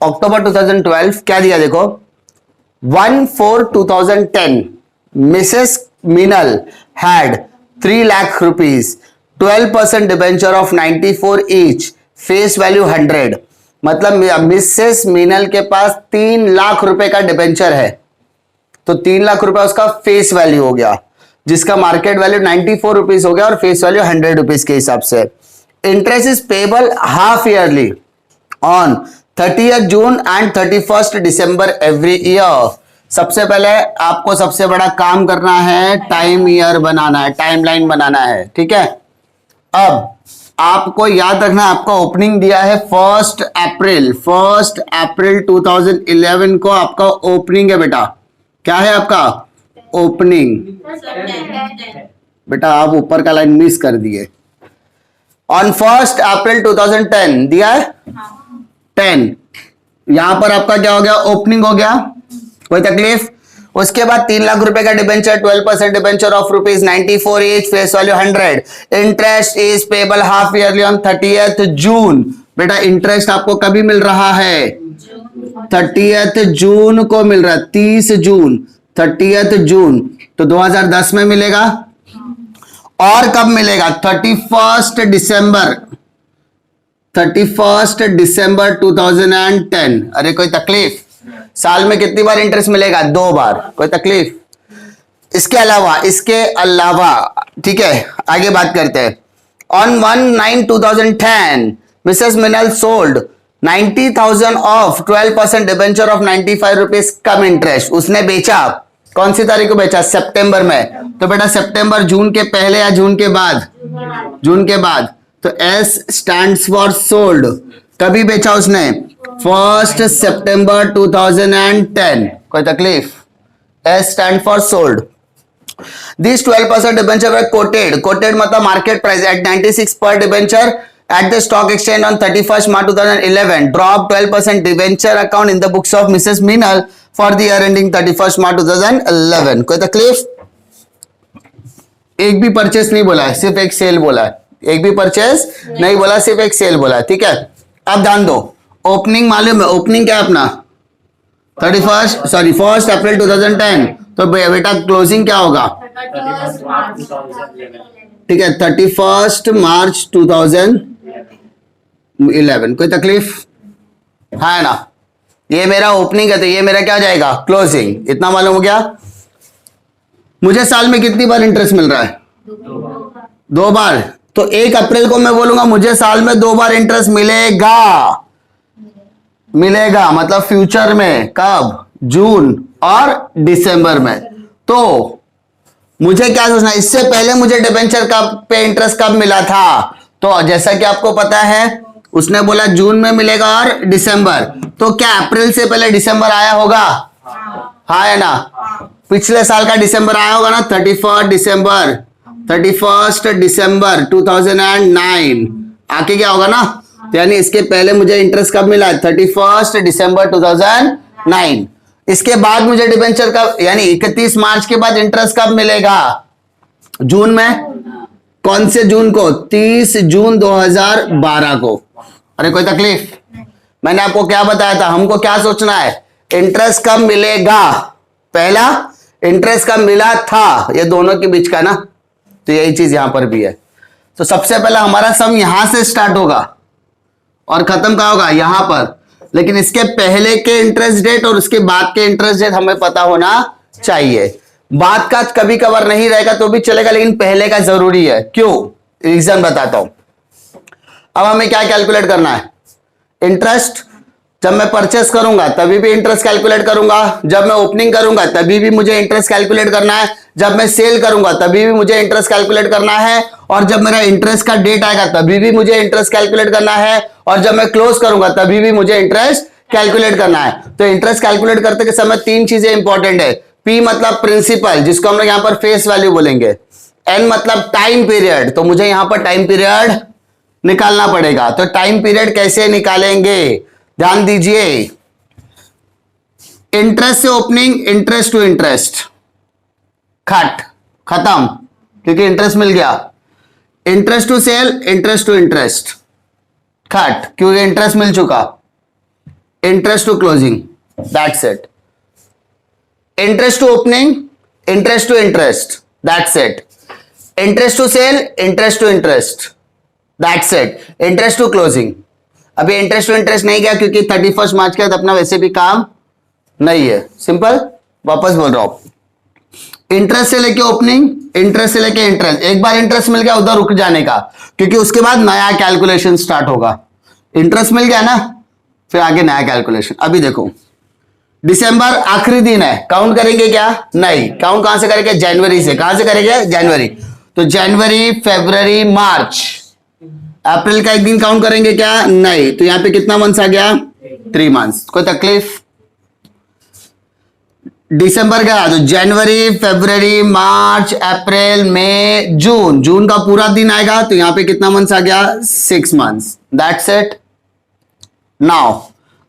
अक्टूबर 2012 क्या दिया देखो, 1/4/2010 Mrs Meenal had 3 lakh rupees, 12% debenture of 94 each, face value 100। मतलब मिसेस मीनल के पास 3 लाख रुपए का डिबेंचर है, तो 3 लाख रुपए उसका फेस वैल्यू हो गया, जिसका मार्केट वैल्यू 94 रुपीज हो गया और फेस वैल्यू 100 रुपीज के हिसाब से। Interest is payable half yearly on 30th June and 31st December every year. सबसे पहले आपको सबसे बड़ा काम करना है, टाइम ईयर बनाना है, टाइमलाइन बनाना है, ठीक है। अब आपको याद रखना, आपका ओपनिंग दिया है 1 अप्रैल 2011 को आपका ओपनिंग है बेटा। क्या है आपका ओपनिंग? बेटा आप ऊपर का लाइन मिस कर दिए। ऑन 1 अप्रैल 2010 दिया है 10, यहां पर आपका क्या हो गया, ओपनिंग हो गया, कोई तकलीफ। उसके बाद 3 लाख रुपए का debenture, 12% debenture of ₹94 each, face value 100। Interest is payable half yearly on 30th जून। बेटा इंटरेस्ट आपको कभी मिल रहा है? 30th जून को मिल रहा है, 30 जून, 30th जून, तो 2010 में मिलेगा। और कब मिलेगा? 31 दिसंबर 2010। अरे कोई तकलीफ? साल में कितनी बार इंटरेस्ट मिलेगा? 2 बार, कोई तकलीफ? इसके अलावा ठीक है, आगे बात करते हैं। On 1/9/2010 Mrs Minal sold 90,000 of 12% debenture of 95 rupees come interest. उसने बेचा, कौन सी तारीख को बेचा? सितंबर में। तो बेटा सितंबर जून के पहले या जून के बाद? जून के बाद। तो S स्टैंड्स फॉर सोल्ड। कभी बेचा उसने? 1 सितंबर 2010, कोई तकलीफ? S stand for sold. This 12% debenture were coated, coated मतलब मार्केट प्राइस एट 96 पर debenture at the stock exchange on 31st March 2011. Drop 12% debenture account in the books of Mrs. Minal for the year ending 31st March 2011. कोई तकलीफ? एक भी purchase नहीं बोला है, सिर्फ एक सेल बोला है। एक भी परचेस नहीं बोला, सिर्फ एक सेल बोला है, ठीक है। अब ध्यान दो, ओपनिंग मालूम है? ओपनिंग क्या अपना 1 अप्रैल 2010, तो बेटा क्लोजिंग क्या होगा? ठीक है, 31 मार्च 2011। कोई तकलीफ? है ना? ये मेरा ओपनिंग है, तो ये मेरा क्या जाएगा? क्लोजिंग। इतना मालूम हो गया? मुझे साल में कितनी बार इंटरेस्ट मिल रहा है? 2 बार। तो 1 अप्रैल को मैं बोलूंगा मुझे साल में 2 बार इंटरेस्ट मिलेगा, मिलेगा मतलब फ्यूचर में। कब? जून और दिसंबर में। तो मुझे क्या सोचना, इससे पहले मुझे डिबेंचर पे इंटरेस्ट कब मिला था? तो जैसा कि आपको पता है, उसने बोला जून में मिलेगा और दिसंबर, तो क्या अप्रैल से पहले दिसंबर आया होगा? हाँ है ना? पिछले साल का दिसंबर आया होगा ना, 31 दिसंबर 2009 आके क्या होगा ना। तो यानी इसके पहले मुझे इंटरेस्ट कब मिला? 31 दिसंबर 2009। इसके बाद मुझे डिबेंचर कब, यानी 31 मार्च के बाद इंटरेस्ट कब मिलेगा? जून में। कौन से जून को? 30 जून 2012 को। अरे कोई तकलीफ? मैंने आपको क्या बताया था, हमको क्या सोचना है? इंटरेस्ट कब मिलेगा? पहला इंटरेस्ट कब मिला था, ये दोनों के बीच का ना, तो यही चीज यहां पर भी है। तो सबसे पहला हमारा सम यहां से स्टार्ट होगा और खत्म कहां होगा? यहां पर। लेकिन इसके पहले के इंटरेस्ट डेट और उसके बाद के इंटरेस्ट डेट हमें पता होना चाहिए। बाद का कभी कभार नहीं रहेगा तो भी चलेगा, लेकिन पहले का जरूरी है। क्यों? रीजन बताता हूं। अब हमें क्या कैलकुलेट करना है? इंटरेस्ट। जब मैं परचेस करूंगा तभी भी इंटरेस्ट कैलकुलेट करूंगा, जब मैं ओपनिंग करूंगा तभी भी मुझे इंटरेस्ट कैलकुलेट करना है, जब मैं सेल करूंगा तभी भी मुझे इंटरेस्ट कैलकुलेट करना है, और जब मेरा इंटरेस्ट का डेट आएगा तभी भी मुझे इंटरेस्ट कैलकुलेट करना है, और जब मैं क्लोज करूंगा तभी भी मुझे इंटरेस्ट कैलकुलेट करना है। तो इंटरेस्ट कैलकुलेट करते के समय 3 चीजें इंपॉर्टेंट है। P मतलब प्रिंसिपल, जिसको हम लोग यहां पर फेस वैल्यू बोलेंगे। N मतलब टाइम पीरियड, तो मुझे यहां पर टाइम पीरियड निकालना पड़ेगा। तो टाइम पीरियड कैसे निकालेंगे? ध्यान दीजिए, इंटरेस्ट से ओपनिंग, इंटरेस्ट टू इंटरेस्ट खत्म, क्योंकि इंटरेस्ट मिल गया। Interest to sell, interest to interest cut, क्योंकि इंटरेस्ट मिल चुका. Interest to closing, that's it. Interest to opening, interest to interest, that's it. Interest to sell, interest to interest, that's it. Interest to closing. अभी interest to interest नहीं गया क्योंकि 31 मार्च के बाद अपना वैसे भी काम नहीं है. सिंपल. वापस बोल रहा हूं, इंटरेस्ट से लेके ओपनिंग, इंटरेस्ट से लेके इंटरेस्ट. एक बार इंटरेस्ट मिल गया उधर रुक जाने का, क्योंकि उसके बाद नया कैलकुलेशन स्टार्ट होगा. इंटरेस्ट मिल गया ना, फिर आगे नया कैलकुलेशन. अभी देखो, दिसंबर आखिरी दिन है, काउंट करेंगे क्या? नहीं. काउंट कहां से करेंगे? जनवरी से. कहां से करेंगे? जनवरी. तो जनवरी, फरवरी, मार्च, अप्रैल का एक दिन काउंट करेंगे क्या? नहीं. तो यहां पे कितना मंथ्स आ गया? 3 मंथ्स. कोई तकलीफ? दिसंबर गया तो जनवरी, फरवरी, मार्च, अप्रैल, मई, जून. जून का पूरा दिन आएगा तो यहां पे कितना मंथ्स आ गया? 6 मंथ्स. That's it. नाउ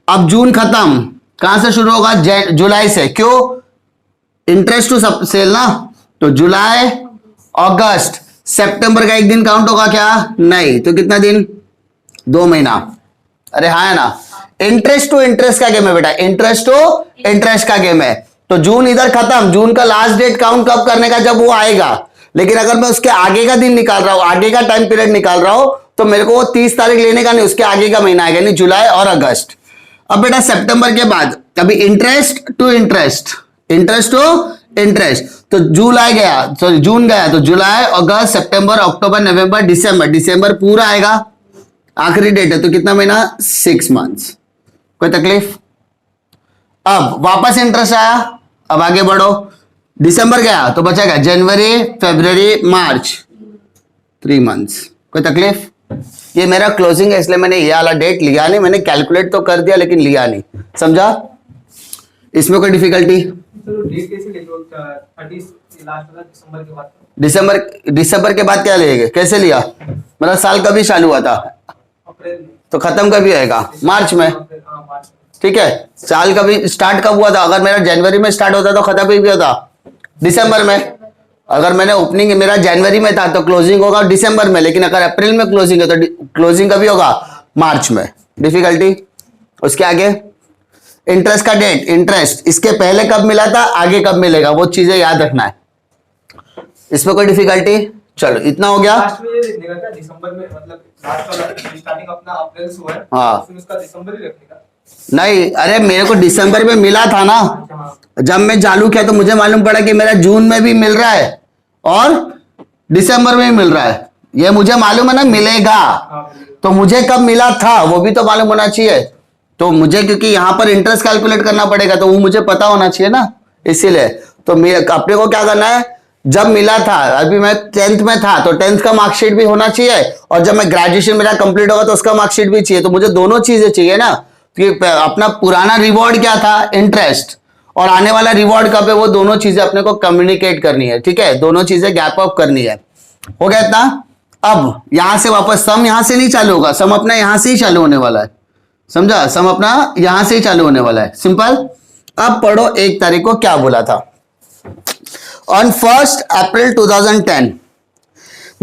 अब जून खत्म, कहां से शुरू होगा? जुलाई से. क्यों? इंटरेस्ट टू सेल ना. तो जुलाई, अगस्त, सितंबर का एक दिन काउंट होगा क्या? नहीं. तो कितना दिन? 2 महीना. अरे हाँ है ना. इंटरेस्ट टू इंटरेस्ट का गेम है बेटा, इंटरेस्ट टू इंटरेस्ट का गेम है. तो जून इधर खत्म. जून का लास्ट डेट काउंट कब करने का? जब वो आएगा. लेकिन अगर मैं उसके आगे का दिन निकाल रहा हूं, आगे का टाइम पीरियड निकाल रहा हूं, तो मेरे को वो 30 तारीख लेने का नहीं, उसके आगे का महीना आएगा, नहीं जुलाई और अगस्त. अब बेटा सितंबर के बाद अभी interest to interest, interest to interest. तो जुलाई गया, सॉरी जून गया, तो जुलाई, अगस्त, सितंबर, अक्टूबर, नवंबर, दिसंबर. दिसंबर पूरा आएगा, आखिरी डेट है. तो कितना महीना? 6 मंथ्स. कोई तकलीफ? अब वापस इंटरेस्ट आया, अब आगे बढ़ो. दिसंबर गया तो बचेगा जनवरी, फरवरी, मार्च, 3 मंथ्स. कोई तकलीफ? ये मेरा क्लोजिंग है, इसलिए मैंने ये वाला डेट लिया नहीं. मैंने कैलकुलेट तो कर दिया लेकिन लिया नहीं. समझा? इसमें कोई डिफिकल्टी? दिसंबर के बाद क्या लेंगे? कैसे लिया? मेरा साल कभी चालू हुआ था, तो खत्म कभी होएगा? मार्च में. ठीक है. साल कभी स्टार्ट कब हुआ था? अगर मेरा जनवरी में स्टार्ट होता तो खत्म भी होता दिसंबर में. अगर मैंने ओपनिंग मेरा जनवरी में था तो क्लोजिंग होगा दिसंबर में. लेकिन अगर अप्रैल में क्लोजिंग है तो क्लोजिंग कभी होगा? मार्च में. डिफिकल्टी? उसके आगे इंटरेस्ट का डेट, इंटरेस्ट इसके पहले कब मिला था, आगे कब मिलेगा, वो चीजें याद रखना है. इसमें कोई डिफिकल्टी? चलो इतना हो गया. दिसंबर में मतलब स्टार्टिंग अपना अप्रैल से हुआ है, हाँ. फिर उसका दिसंबर ही रखने का. नहीं, अरे मेरे को दिसंबर में मिला था ना. जब मैं चालू किया तो मुझे मालूम पड़ा कि मेरा जून में भी मिल रहा है और दिसंबर में भी मिल रहा है. ये मुझे मालूम है ना मिलेगा. तो मुझे कब मिला था वो भी तो मालूम होना चाहिए. तो मुझे क्योंकि यहां पर इंटरेस्ट कैलकुलेट करना पड़ेगा तो वो मुझे पता होना चाहिए ना, इसीलिए. तो अपने को क्या करना है, जब मिला था, अभी मैं 10th में था तो 10th का मार्कशीट भी होना चाहिए, और जब मैं ग्रेजुएशन मेरा कंप्लीट होगा तो उसका मार्कशीट भी चाहिए. तो मुझे दोनों चीजें चाहिए ना. कि अपना पुराना रिवॉर्ड क्या था? इंटरेस्ट. और आने वाला रिवॉर्ड कब है? वो दोनों चीजें अपने को कम्युनिकेट करनी है. ठीक है, दोनों चीजें गैप अप करनी है. हो गया इतना. अब यहां से वापस सम यहां से नहीं चालू होगा, सम अपना यहां से ही चालू होने वाला है. समझा? सम अपना यहां से ही चालू होने वाला है. सिंपल. अब पढ़ो 1 तारीख को क्या बोला था. On 1st April 2010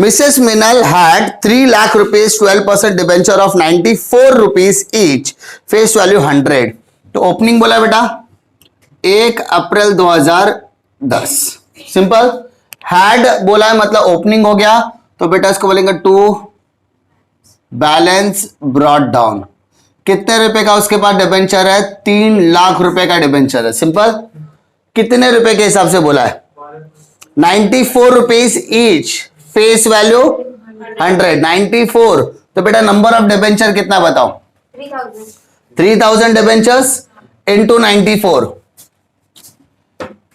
Mrs. Minal had 3 lakh rupees 12% debenture of 94 rupees each, face value 100. तो ओपनिंग बोला बेटा 1 अप्रैल 2010. सिंपल. हैड बोला है मतलब ओपनिंग हो गया, तो बेटा इसको बोलेंगे टू बैलेंस ब्रॉट डाउन. कितने रुपए का उसके पास डिबेंचर है? 3 लाख रुपए का डिबेंचर है. सिंपल. कितने रुपए के हिसाब से बोला है? 94 रुपीज ईच, फेस वैल्यू 100. 94. तो बेटा नंबर ऑफ डिबेंचर कितना बताओ? 3000 डिबेंचर्स इंटू 94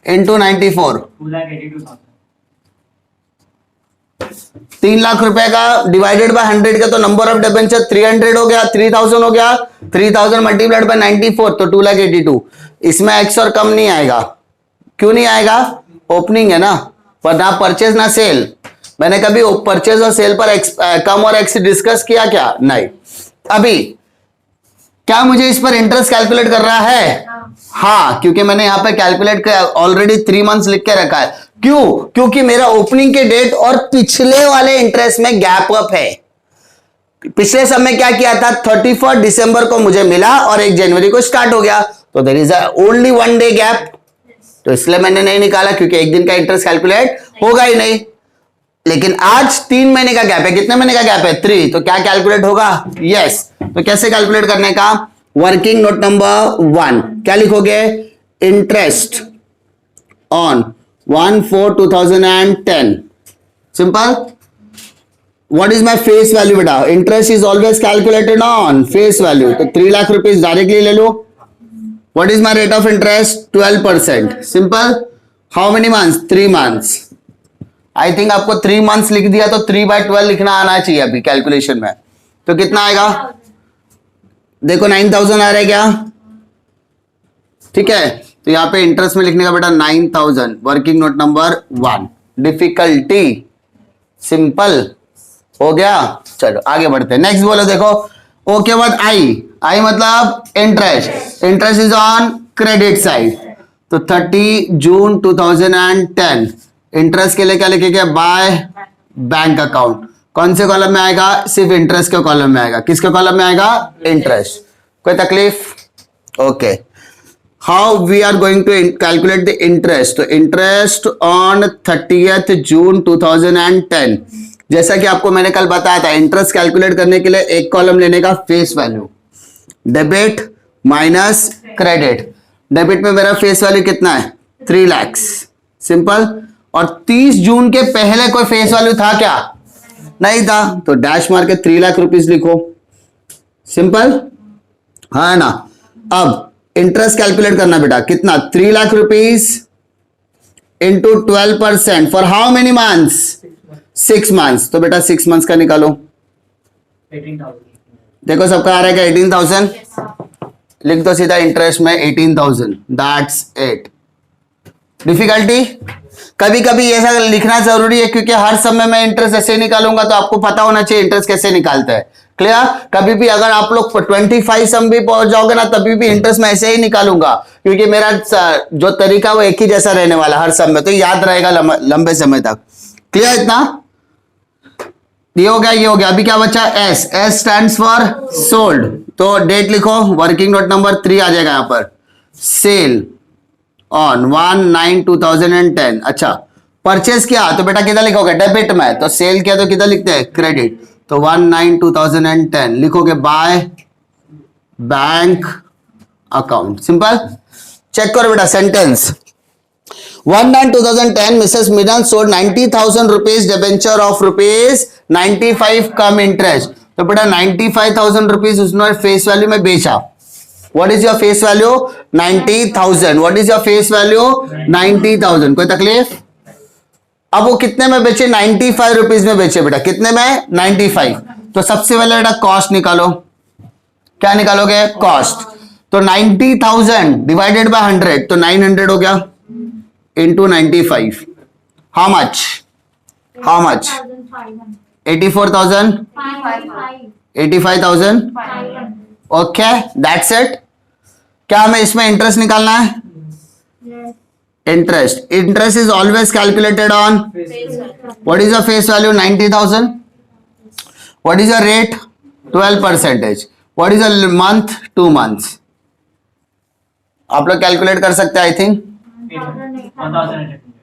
इंटू 94 3 लाख रुपए का डिवाइडेड बाय 100 का, तो नंबर ऑफ डिबेंचर 300 हो गया, 3000 हो गया. 3000 मल्टीप्लाइड बाय 94 तो 2,82,000. इसमें एक्स और कम नहीं आएगा. क्यों नहीं आएगा? ओपनिंग है ना, पर ना परचेज ना सेल. मैंने कभी परचेज और सेल पर कम और एक्स डिस्कस किया क्या? नहीं. अभी क्या मुझे इस पर इंटरेस्ट कैलकुलेट कर रहा है? हाँ, क्योंकि मैंने यहां पे कैलकुलेट ऑलरेडी 3 मंथ्स लिख के रखा है. क्यों? क्योंकि मेरा ओपनिंग के डेट और पिछले वाले इंटरेस्ट में गैप अप है। पिछले समय क्या किया था, 31 दिसंबर को मुझे मिला और 1 जनवरी को स्टार्ट हो गया, तो there is only 1 day gap, तो इसलिए मैंने नहीं निकाला, क्योंकि एक दिन का इंटरेस्ट कैलकुलेट होगा ही नहीं। लेकिन आज 3 महीने का गैप है, कितने महीने का गैप है, 3, तो क्या कैलकुलेट होगा, यस। तो कैसे कैलकुलेट करने का, वर्किंग नोट नंबर 1 क्या लिखोगे, interest on 1/4/2010, simple. What is my face value बेटा, interest is always calculated on face value, तो 3 लाख रुपीज डायरेक्टली ले लो। What is my rate of interest, 12%, simple. How many months, 3 months. I think आपको 3 months लिख दिया, तो 3/12 लिखना आना चाहिए अभी कैलकुलेशन में, तो कितना आएगा, देखो 9000 आ रहा है क्या, ठीक है। तो यहां पे इंटरेस्ट में लिखने का बेटा 9000, working note number 1, difficulty simple हो गया। चलो आगे बढ़ते हैं, नेक्स्ट बोलो, देखो ओ के बाद आई मतलब interest, interest is on credit side, तो 30 जून 2010 इंटरेस्ट के लिए क्या लिखेगा, बाय बैंक अकाउंट, कौन से कॉलम में आएगा, सिर्फ इंटरेस्ट के कॉलम में आएगा, किसके कॉलम में आएगा, इंटरेस्ट। कोई तकलीफ, okay. How we are going to calculate the interest, तो इंटरेस्ट ऑन 30 जून 2010, जैसा कि आपको मैंने कल बताया था, इंटरेस्ट कैलकुलेट करने के लिए एक कॉलम लेने का face value, debit minus credit. Debit में मेरा फेस वैल्यू कितना है, 3 लाख, सिंपल। और 30 जून के पहले कोई फेस वैल्यू था क्या, नहीं था, तो डैश मार के 3 लाख रुपीस लिखो, सिंपल, हाँ ना। अब इंटरेस्ट कैलकुलेट करना बेटा, कितना, 3 lakh rupees into 12% for how many months, 6 months, तो बेटा 6 मंथ्स का निकालो, 18,000। देखो सबका आ रहा है क्या, 18,000, लिख दो सीधा इंटरेस्ट में 18,000, दैट्स इट। डिफिकल्टी, कभी कभी ऐसा लिखना जरूरी है, क्योंकि हर समय मैं इंटरेस्ट ऐसे निकालूंगा, तो आपको पता होना चाहिए इंटरेस्ट कैसे निकालते हैं, क्लियर। कभी भी अगर आप लोग 25 सम भी पहुंच जाओगे ना, तभी भी इंटरेस्ट मैं ऐसे ही निकालूंगा, क्योंकि मेरा जो तरीका वो एक ही जैसा रहने वाला हर समय, तो याद रहेगा लंबे समय तक, क्लियर। इतना ये हो गया, ये हो गया। अभी क्या बचा, S, S stands for sold, तो डेट लिखो, वर्किंग नोट नंबर 3 आ जाएगा यहां पर, सेल ऑन 1/9/2010। अच्छा, परचेस किया तो बेटा किधर लिखोगे, डेबिट में, तो सेल किया तो किधर लिखते हैं, क्रेडिट, तो 1/9/2010 लिखोगे by bank account, simple. Check करो बेटा sentence, 1/9/2010 Mrs Menon sold 90,000 rupees debenture of ₹95 cum interest, तो बेटा 95,000 रुपीज उसने फेस वैल्यू में बेचा। What is your face value? 90,000. What is your face value? 90,000. कोई तकलीफ? अब वो कितने में बेचे, 95 रुपीज में बेचे बेटा, कितने में, 95। तो सबसे पहले बेटा कॉस्ट निकालो, क्या निकालोगे, कॉस्ट, तो 90,000 डिवाइडेड बाय 100, तो 900 हो गया, into 95, how much, how much, 84,000, 85,000, okay, that's it. क्या हमें इसमें इंटरेस्ट निकालना है, interest, interest is always calculated on, what is your face value, 90,000, what is your rate, 12%, what is your month, 2 months. आप लोग कैलकुलेट कर सकते हैं, आई थिंक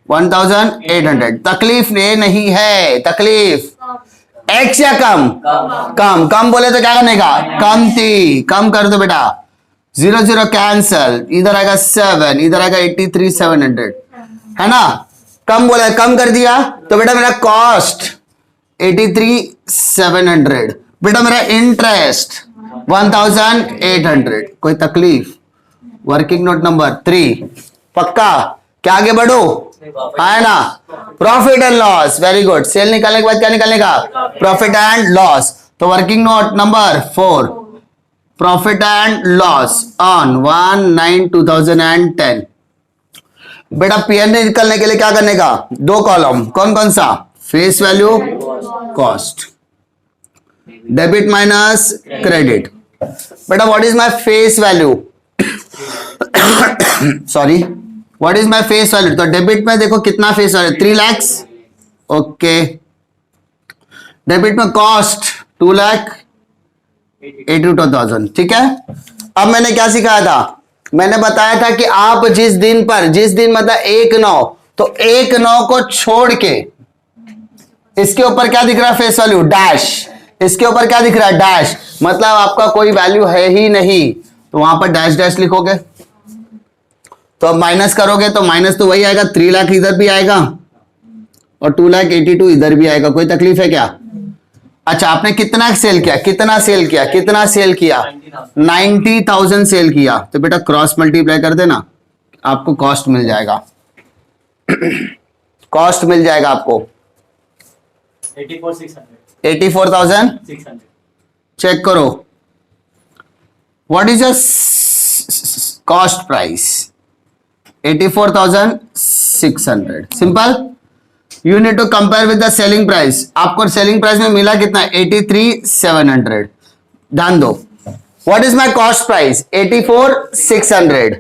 1,800। तकलीफ ये नहीं है, तकलीफ एक्स या कम, कम कम बोले तो क्या करने का, कम थी, कम कर दो बेटा, 0 0 कैंसल, इधर आएगा 7, इधर आएगा 83,700, है ना, कम बोला, कम कर दिया, तो बेटा मेरा कॉस्ट 83,700, बेटा मेरा इंटरेस्ट 1,800। कोई तकलीफ, वर्किंग नोट नंबर 3 पक्का, क्या आगे बढ़ो, है ना, profit and loss, very good. Sale निकालने के बाद क्या निकालने का, प्रॉफिट एंड लॉस, तो working note number 4, profit and loss on 1/9/2010। बेटा पीएनएल निकालने के लिए क्या करने का, 2 कॉलम, कौन कौन सा, face value, cost, debit minus credit. बेटा what is my face value, sorry, what is my face value, तो डेबिट में देखो कितना face value 3 lakh, okay. Debit में कॉस्ट 2,82,000, ठीक है। अब मैंने क्या सिखाया था, मैंने बताया था कि आप जिस दिन मतलब 1/9, तो 1/9 को छोड़ के इसके ऊपर क्या दिख रहा है, फेस वैल्यू डैश, इसके ऊपर क्या दिख रहा है, डैश, मतलब आपका कोई वैल्यू है ही नहीं, तो वहां पर डैश डैश लिखोगे। तो अब माइनस करोगे तो माइनस तो वही आएगा, 3 लाख इधर भी आएगा और 2,82,000 इधर भी आएगा। कोई तकलीफ है क्या? अच्छा, आपने कितना सेल किया, 90,000 सेल किया, तो बेटा क्रॉस मल्टीप्लाई कर देना, आपको कॉस्ट मिल जाएगा। कॉस्ट मिल जाएगा आपको 84,600। चेक करो, what is your cost price, 84,600। Simple, you need to compare with the selling price. आपको सेलिंग प्राइस में मिला कितना, 83,700। ध्यान दो, what is my cost price, 84,600।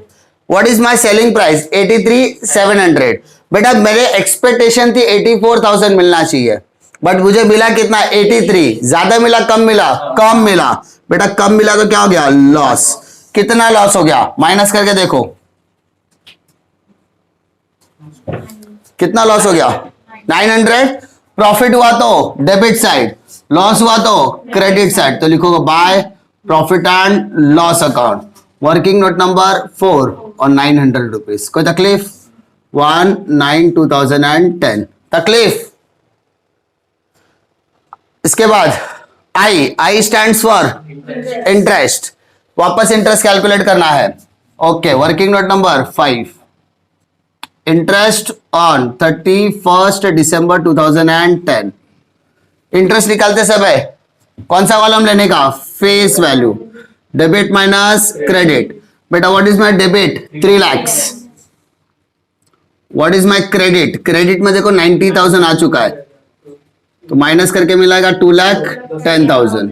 What is my selling price, 83,700। बेटा मेरे एक्सपेक्टेशन थी 84,000 मिलना चाहिए, बट मुझे मिला कितना, 83। ज्यादा मिला कम मिला, कम मिला। बेटा कम मिला तो क्या हो गया, लॉस। कितना लॉस हो गया, माइनस करके देखो कितना लॉस हो गया, 900। प्रॉफिट हुआ तो डेबिट साइड, लॉस हुआ तो क्रेडिट साइड, तो लिखोगे by profit and loss account, working note number 4 और 900 रुपीज। कोई तकलीफ, 1/9/2010, तकलीफ। इसके बाद आई स्टैंड्स फॉर इंटरेस्ट, वापस इंटरेस्ट कैलकुलेट करना है, okay. Working note number 5, interest on 31 दिसंबर 2010। इंटरेस्ट निकालते समय कौन सा कॉलम लेने का, face value, debit minus credit. बेटा what is my debit, 3 lakh. What is my credit, credit में देखो 90,000 आ चुका है, तो माइनस करके मिलेगा 2,10,000।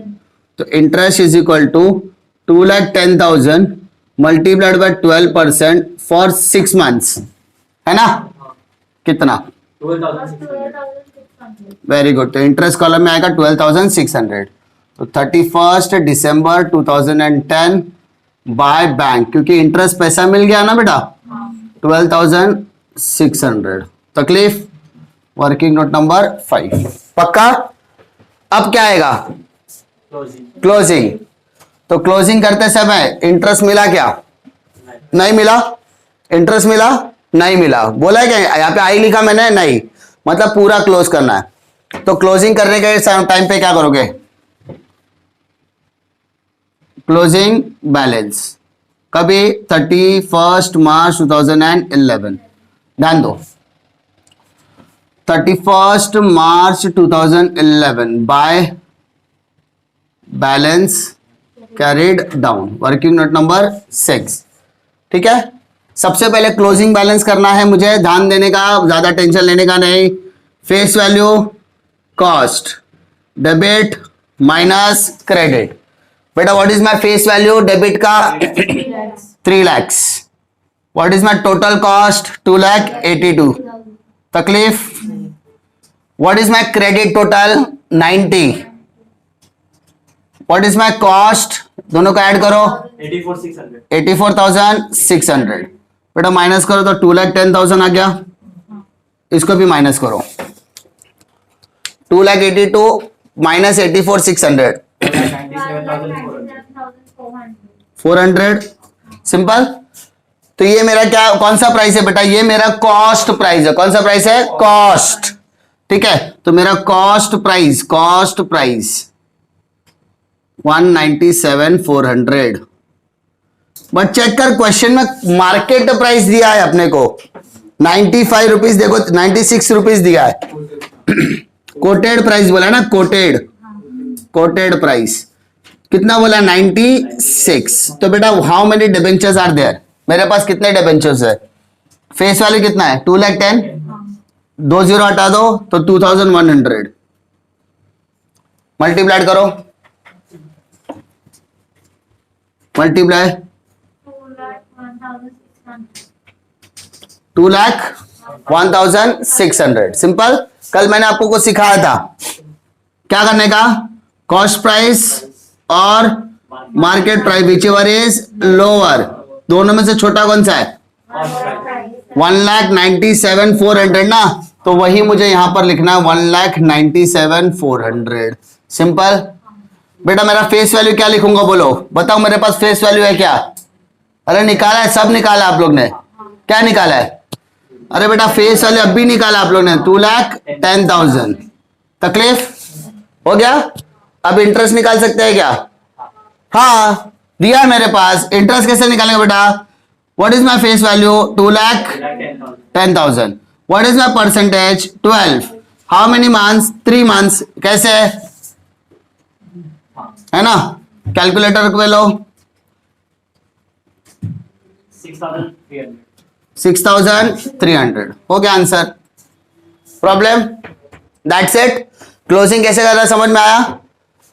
तो interest is equal to 2,10,000 multiplied by 12% for 6 months, है ना, कितना, 12,600। Very good. तो इंटरेस्ट कॉलम में आएगा 12,600। तो 31 दिसंबर 2010 बाय बैंक, क्योंकि इंटरेस्ट पैसा मिल गया ना बेटा, 12,600। तकलीफ, वर्किंग नोट नंबर 5, पक्का। अब क्या आएगा, क्लोजिंग। तो क्लोजिंग करते समय इंटरेस्ट मिला क्या, नहीं मिला, इंटरेस्ट मिला, नहीं मिला, बोला है क्या, यहाँ पे आई लिखा मैंने, नहीं, मतलब पूरा क्लोज करना है। तो क्लोजिंग करने के टाइम पे क्या करोगे, क्लोजिंग बैलेंस कभी 31 मार्च 2011। ध्यान दो, 31 March 2011 by balance carried down, working note number 6, ठीक है। सबसे पहले क्लोजिंग बैलेंस करना है मुझे, ध्यान देने का, ज्यादा टेंशन लेने का नहीं। Face value, cost, debit minus credit. बेटा what is my face value debit का, 3 lakh. What is my total cost, 2,82,000। तकलीफ, what is my credit total, 90। What is my cost, दोनों का ऐड करो, 84,600। बेटा माइनस करो तो 2,10,000 आ गया, इसको भी माइनस करो, 2,82,000 माइनस 84,600, 400। सिंपल। तो ये मेरा क्या, कौन सा प्राइस है बेटा, ये मेरा कॉस्ट प्राइस है। कौन सा प्राइस है, कॉस्ट, ठीक है। तो मेरा कॉस्ट प्राइस 197,400। बट चेक कर, क्वेश्चन में मार्केट प्राइस दिया है अपने को 95 रुपीज, देखो 96 रुपीज दिया है। कोटेड प्राइस बोला ना, कोटेड प्राइस कितना बोला, 96। तो बेटा how many debentures are there, मेरे पास कितने डिबेंचर्स है, फेस वैल्यू कितना है, 2,10,000, 2 जीरो हटा दो तो 2,100, मल्टीप्लाइड करो, मल्टीप्लाई 2,01,600। सिंपल। कल मैंने आपको कुछ सिखाया था क्या करने का, कॉस्ट प्राइस और market price which ever is lower, दोनों में से छोटा कौन सा है, 1,97,400 ना, तो वही मुझे यहां पर लिखना है 1,97,400। सिंपल। बेटा मेरा फेस वैल्यू क्या लिखूंगा, बोलो बताओ मेरे पास फेस वैल्यू है क्या, अरे निकाला है, सब निकाला आप लोग ने, क्या निकाला है, अरे बेटा फेस वैल्यू अभी निकाला आप लोग ने 2,10,000। तकलीफ हो गया। अब इंटरेस्ट निकाल सकते हैं क्या, हाँ दिया है मेरे पास। इंटरेस्ट कैसे निकालेंगे बेटा, what is my face value 2,10,000, what is my percentage 12, how many months 3 months, कैसे है ना, कैलकुलेटर पे लो 6,300 हो गया answer. Problem, that's it. Closing कैसे करना समझ में आया।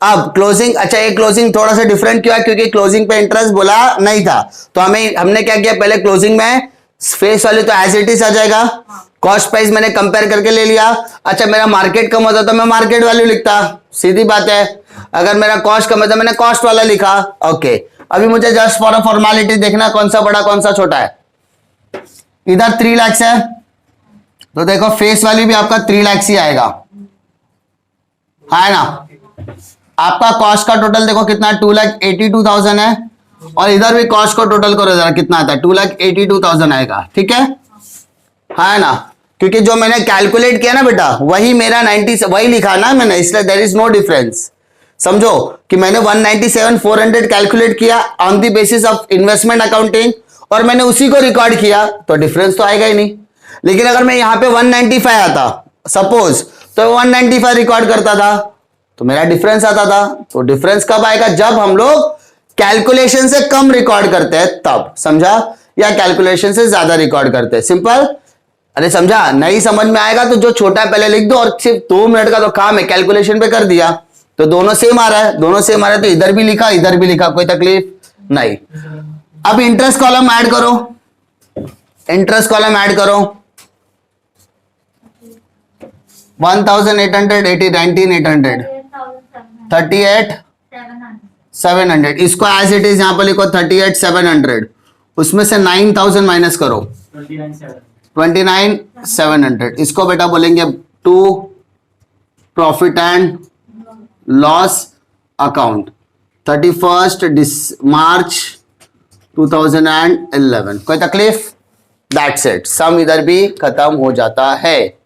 अब क्लोजिंग, अच्छा ये क्लोजिंग थोड़ा सा डिफरेंट क्यों है, क्योंकि क्लोजिंग पे इंटरेस्ट बोला नहीं था, तो हमने क्या किया, पहले क्लोजिंग में फेस वैल्यू तो एज इट इज आ जाएगा, कॉस्ट प्राइस मैंने कंपेयर करके ले लिया। अच्छा मेरा मार्केट कम होता तो मैं मार्केट वैल्यू लिखता, सीधी बात है। अगर मेरा कॉस्ट कम है तो मैंने कॉस्ट वाला लिखा। ओके, अभी मुझे जस्ट फॉर अ फॉर्मेलिटी देखना कौन सा बड़ा कौन सा छोटा है। इधर 3 लाख है तो देखो फेस वैल्यू भी आपका 3 लाख ही आएगा, है ना। आपका कॉस्ट का टोटल देखो कितना 2,82,000 है, और इधर भी कॉस्ट को टोटल करो जरा कितना आता है, 2,82,000 आएगा, ठीक है ना, क्योंकि जो मैंने कैलकुलेट किया ना बेटा वही मेरा 90 वही लिखा ना मैंने, इसलिए देयर इज नो डिफरेंस। समझो कि मैंने 197,400 कैलकुलेट किया on the basis of investment accounting, और मैंने उसी को रिकॉर्ड किया, तो डिफरेंस तो आएगा ही नहीं। लेकिन अगर मैं यहां पे 195 आता सपोज, तो 195 रिकॉर्ड करता था तो मेरा डिफरेंस आता था। तो डिफरेंस कब आएगा, जब हम लोग कैलकुलेशन से कम रिकॉर्ड करते हैं तब, समझा, या कैलकुलेशन से ज्यादा रिकॉर्ड करते हैं। सिंपल। अरे समझा, नहीं समझ में आएगा तो जो छोटा है पहले लिख दो, और सिर्फ 2 मिनट का तो काम है, कैलकुलेशन पे कर दिया तो दोनों सेम आ रहा है, दोनों सेम आ रहा है, तो इधर भी लिखा इधर भी लिखा, कोई तकलीफ नहीं। अब इंटरेस्ट कॉलम ऐड करो, इंटरेस्ट कॉलम ऐड करो 1,880, 19,800, 38,700, इसको एज इट इज यहां पर लिखो 38,700, उसमें से 9,000 माइनस करो 29,700, इसको बेटा बोलेंगे to profit and loss account 31 March 2011। कोई तकलीफ, दैट्स इट, सम इधर भी खत्म हो जाता है।